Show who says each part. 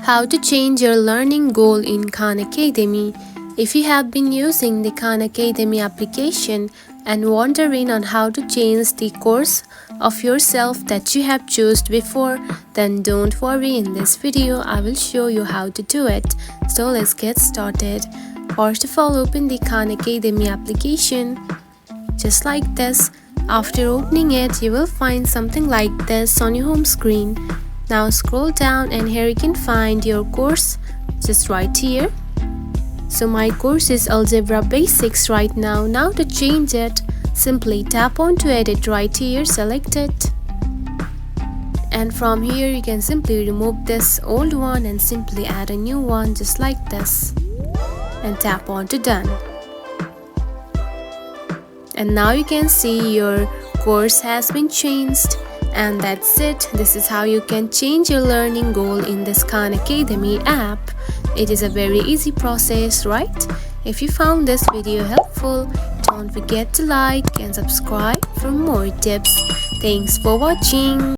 Speaker 1: How to change your learning goal in Khan Academy. If you have been using the Khan Academy application and wondering on how to change the course of yourself that you have chosen before, then don't worry, in this video I will show you how to do it. So let's get started. First of all, open the Khan Academy application just like this. After opening it, you will find something like this on your home screen. Now scroll down and here you can find your course just right here. So my course is Algebra Basics right now. Now to change it, simply tap onto edit right here, select it. And from here you can simply remove this old one and simply add a new one just like this. And tap onto done. And now you can see your course has been changed. And that's it. This is how you can change your learning goal in this Khan Academy app. It is a very easy process, right? If you found this video helpful, don't forget to like and subscribe for more tips. Thanks for watching.